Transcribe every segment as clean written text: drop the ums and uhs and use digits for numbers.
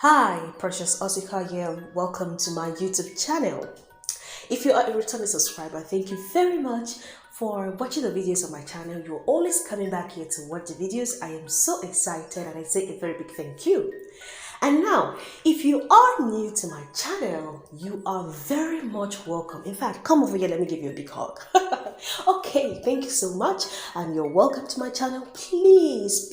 Hi, precious Osikha here. Welcome to my YouTube channel. If you are a returning subscriber, thank you very much for watching the videos on my channel. You're always coming back here to watch the videos. I am so excited and I say a very big thank you. And now, if you are new to my channel, you are very much welcome. In fact, come over here, let me give you a big hug. Okay, thank you so much and you're welcome to my channel. Please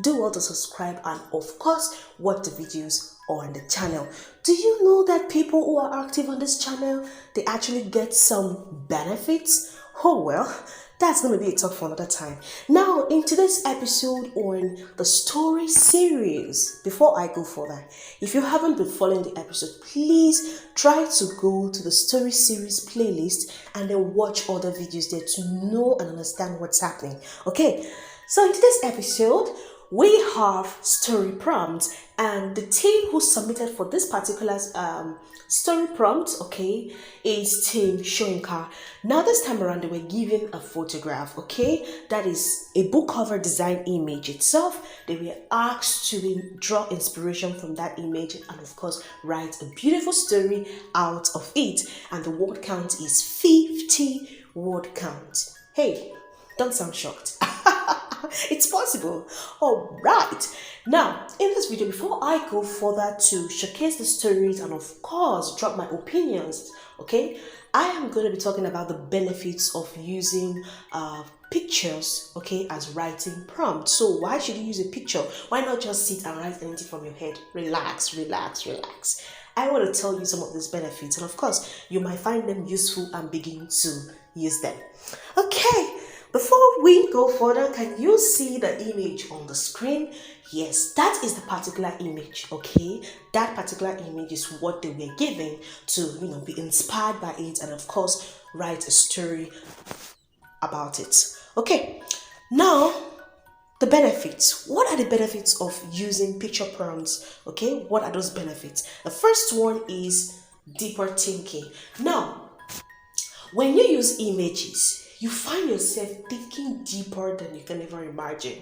do well to subscribe and of course watch the videos on the channel. Do you know that people who are active on this channel, they actually get some benefits? Oh well, that's going to be a talk for another time. Now, in today's episode on the story series, before I go further, if you haven't been following the episode, please try to go to the story series playlist and then watch other videos there to know and understand what's happening. Okay, so in today's episode, we have story prompts, and the team who submitted for this particular story prompt, okay, is Team CHUKWUEMEKA. Now this time around, they were given a photograph, okay, that is a book cover design image itself. They were asked to draw inspiration from that image and of course write a beautiful story out of it, and the word count is 50 word count. Hey, don't sound shocked. It's possible. All right. Now, in this video, before I go further to showcase the stories and of course drop my opinions, okay, I am going to be talking about the benefits of using pictures, okay, as writing prompts. So why should you use a picture? Why not just sit and write anything from your head? Relax. I want to tell you some of these benefits, and of course, you might find them useful and begin to use them. Okay. Before we go further, can you see the image on the screen? Yes, that is the particular image, okay? That particular image is what they were given to, be inspired by it and of course, write a story about it. Okay, now, the benefits. What are the benefits of using picture prompts? Okay, what are those benefits? The first one is deeper thinking. Now, when you use images, you find yourself thinking deeper than you can ever imagine.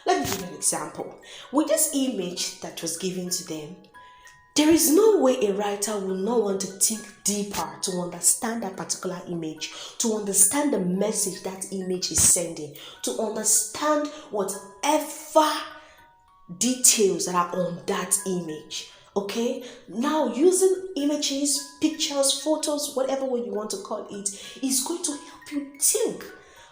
Let me give you an example. With this image that was given to them, there is no way a writer will not want to think deeper to understand that particular image, to understand the message that image is sending, to understand whatever details that are on that image. Okay, now using images, pictures, photos, whatever way you want to call it, is going to help you think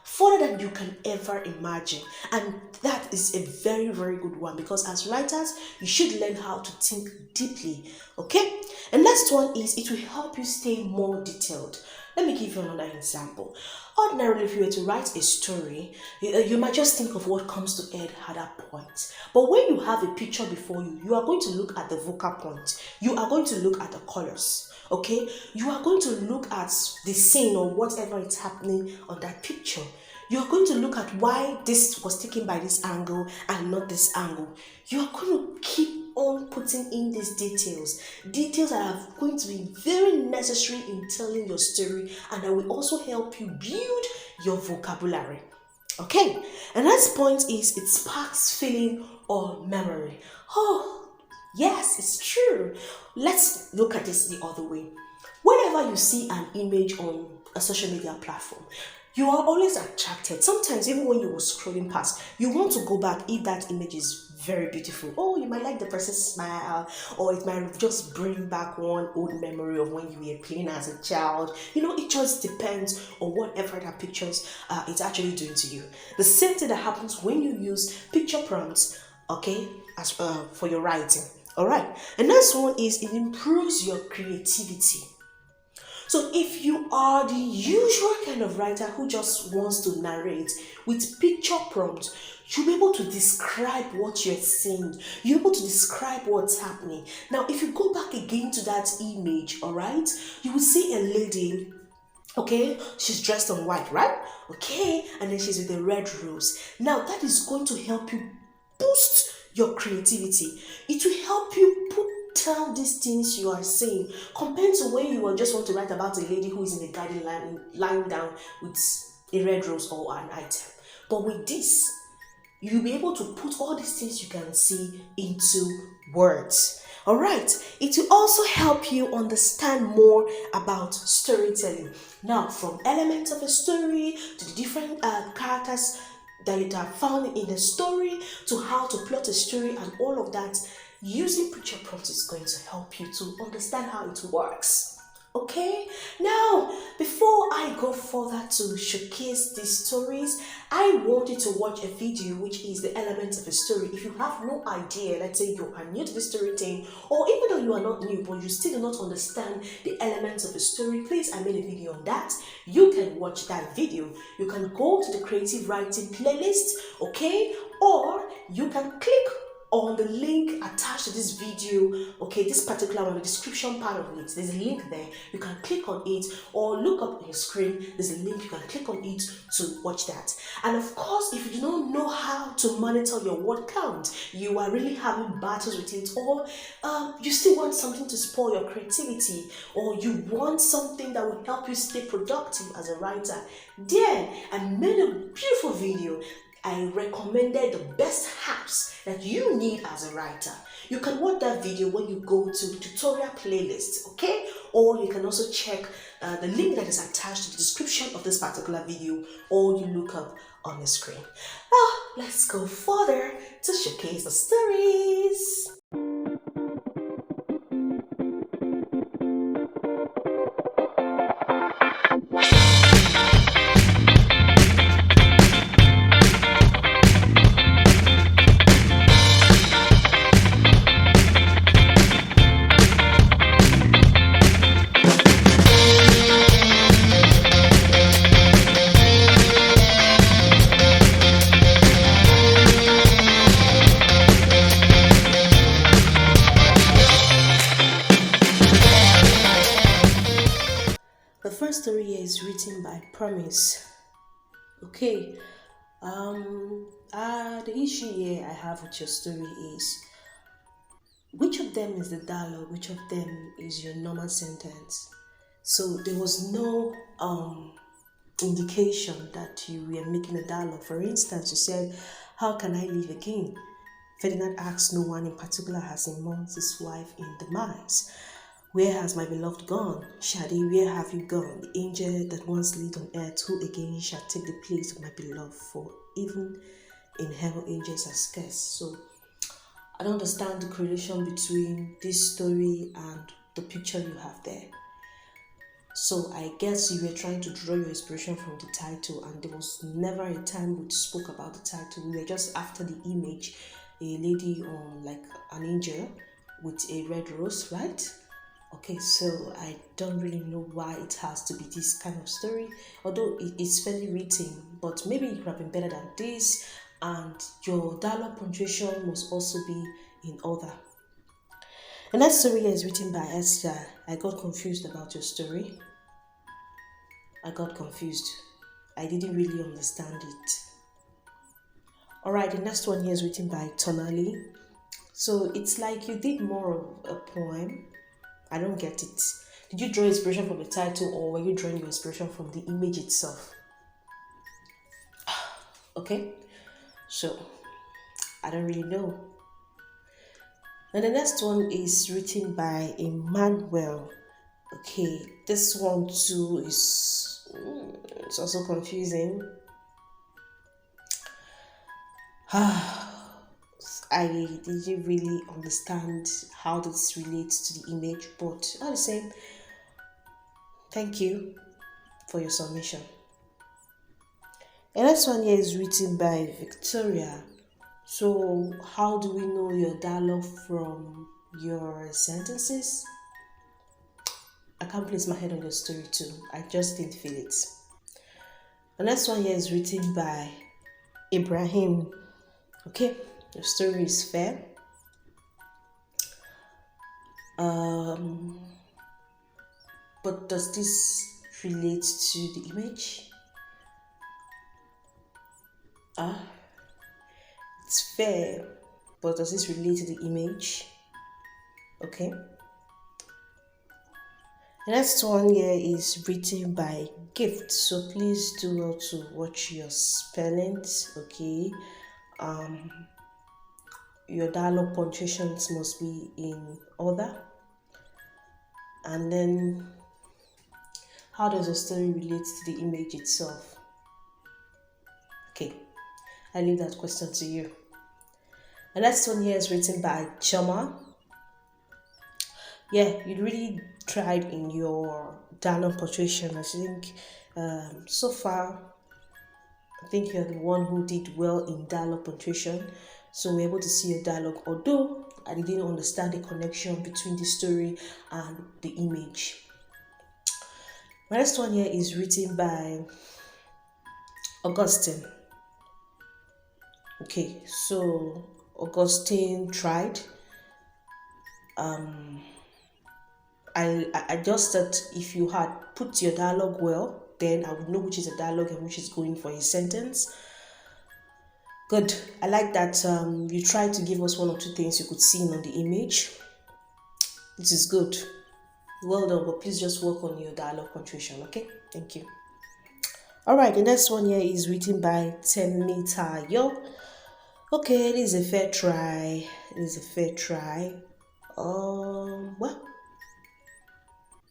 further than you can ever imagine. And that is a very, very good one, because as writers, you should learn how to think deeply. Okay, and next one is it will help you stay more detailed. Let me give you another example. Ordinarily, if you were to write a story, you might just think of what comes to head at that point. But when you have a picture before you, you are going to look at the focal point. You are going to look at the colors. Okay? You are going to look at the scene or whatever is happening on that picture. You are going to look at why this was taken by this angle and not this angle. You are going to keep on putting in these details that are going to be very necessary in telling your story, and that will also help you build your vocabulary. Okay, and next point is it sparks feeling or memory. Oh, yes, it's true. Let's look at this the other way. Whenever you see an image on a social media platform, you are always attracted. Sometimes even when you were scrolling past, you want to go back if that image is very beautiful. Oh, you might like the person's smile, or it might just bring back one old memory of when you were playing as a child. It just depends on whatever that pictures it's actually doing to you. The same thing that happens when you use picture prompts, okay, as for your writing. All right, and next one is it improves your creativity. So if you are the usual kind of writer who just wants to narrate with picture prompts, you'll be able to describe what you're seeing. You're able to describe what's happening. Now, if you go back again to that image, all right, you will see a lady, okay, she's dressed in white, right? Okay, and then she's with a red rose. Now, that is going to help you boost your creativity. It will help you put down these things you are saying, compared to when you just want to write about a lady who is in a garden lying down with a red rose or an item. But with this, you'll be able to put all these things you can see into words. All right, it will also help you understand more about storytelling. Now, from elements of a story to the different characters that are found in the story to how to plot a story and all of that, using picture prompts is going to help you to understand how it works. Okay, now before I go further to showcase these stories, I want you to watch a video which is the elements of a story. If you have no idea, let's say you are new to the story thing, or even though you are not new but you still do not understand the elements of a story, please, I made a video on that. You can watch that video. You can go to the creative writing playlist, okay, or you can click on the link attached to this video, okay, this particular one, the description part of it, there's a link there, you can click on it, or look up on your screen, there's a link, you can click on it to watch that. And of course, if you do not know how to monitor your word count, you are really having battles with it, or you still want something to spoil your creativity, or you want something that will help you stay productive as a writer, then I made a beautiful video. I recommended the best hacks that you need as a writer. You can watch that video when you go to the tutorial playlist, okay? Or you can also check the link that is attached to the description of this particular video, or you look up on the screen. Now, let's go further to showcase the stories. The first story here is written by Promise. Okay, the issue here I have with your story is which of them is the dialogue, which of them is your normal sentence. So there was no indication that you were making a dialogue. For instance, you said, "How can I live again?" Ferdinand asks, "No one in particular has mourned his wife in demise. Where has my beloved gone? Shadi, where have you gone? The angel that once lived on earth, who again shall take the place of my beloved? For even in heaven angels are scarce." So I don't understand the correlation between this story and the picture you have there. So I guess you were trying to draw your inspiration from the title, and there was never a time we spoke about the title. We were just after the image, a lady on like an angel with a red rose, right? Okay, so I don't really know why it has to be this kind of story, although it's fairly written, but maybe it could have been better than this, and your dialogue punctuation must also be in order. The next story here is written by Esther. I got confused about your story. I got confused. I didn't really understand it. Alright, the next one here is written by Tonali. So it's like you did more of a poem. I don't get it. Did you draw inspiration from the title, or were you drawing your inspiration from the image itself? Okay, so I don't really know. And the next one is written by Emmanuel. Okay, this one too is it's also confusing. I didn't really understand how this relates to the image, but all the same, thank you for your submission. The next one here is written by Victoria. So how do we know your dialogue from your sentences? I can't place my head on your story too. I just didn't feel it. The next one here is written by Ibrahim. Okay, the story is fair. But does this relate to the image? It's fair, but does this relate to the image? Okay. The next one here is written by Gift, so please do well to watch your spellings, okay? Your dialogue punctuations must be in order. And then, how does the story relate to the image itself? Okay, I leave that question to you. The next one here is written by Chama. Yeah, you really tried in your dialogue punctuation. I think so far, I think you're the one who did well in dialogue punctuation. So we're able to see your dialogue, although I didn't understand the connection between the story and the image. My next one here is written by Augustine. Okay, so Augustine tried. I just thought if you had put your dialogue well, then I would know which is a dialogue and which is going for a sentence. Good. I like that you tried to give us one or two things you could see on the image. This is good. Well done, but please just work on your dialogue punctuation, okay? Thank you. Alright, the next one here is written by Temitayo. Okay, this is a fair try. Well,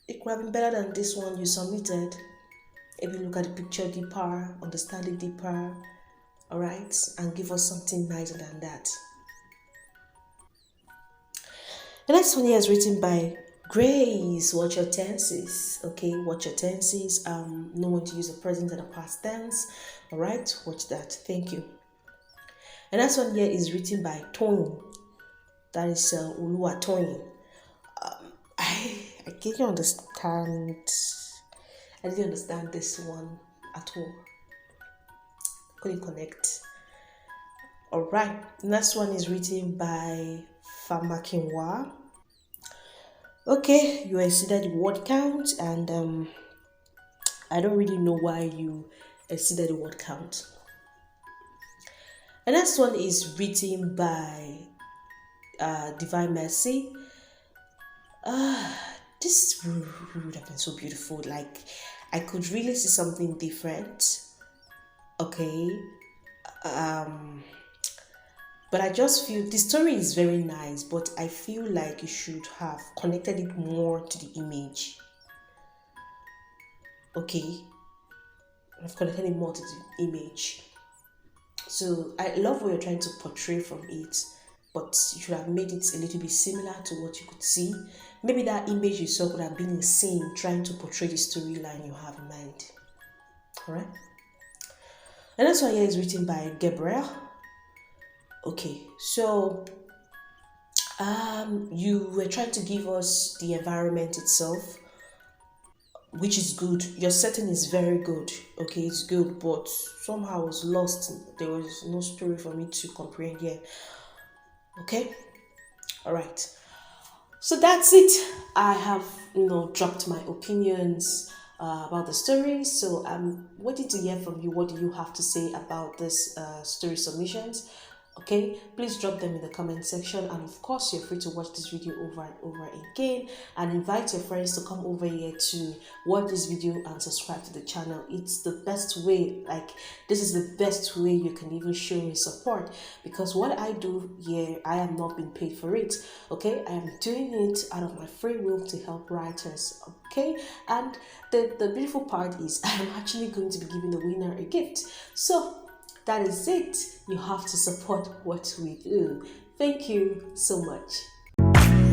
it could have been better than this one you submitted. If you look at the picture deeper, understand it deeper, alright, and give us something nicer than that. The next one here is written by Grace. Watch your tenses. Okay, watch your tenses. Know when to use the present and the past tense. Alright, watch that. Thank you. The next one here is written by Toyin. That is Oluwatoyin. I didn't understand. I didn't understand this one at all. Couldn't connect. Alright, next one is written by Famakinwa. Okay, you exceeded the word count, and I don't really know why you exceeded the word count. The next one is written by Divine Mercy. This would have been so beautiful. Like, I could really see something different. Okay. But I just feel the story is very nice, but I feel like you should have connected it more to the image. Okay. I've connected it more to the image. So I love what you're trying to portray from it, but you should have made it a little bit similar to what you could see. Maybe that image you saw could have been a scene trying to portray the storyline you have in mind. Alright? And this one here is written by Gabriel. Okay, so you were trying to give us the environment itself, which is good. Your setting is very good. Okay, it's good, but somehow I was lost. There was no story for me to comprehend here. Okay, all right. So that's it. I have, dropped my opinions about the story. So I'm waiting to hear from you. What do you have to say about this story submissions? Okay, please drop them in the comment section, and of course you're free to watch this video over and over again, and invite your friends to come over here to watch this video and subscribe to the channel. It's the best way. Like, this is the best way you can even show me support, because what I do here, I am not being paid for it. Okay, I am doing it out of my free will to help writers. Okay, and the beautiful part is I am actually going to be giving the winner a gift. So that is it. You have to support what we do. Thank you so much.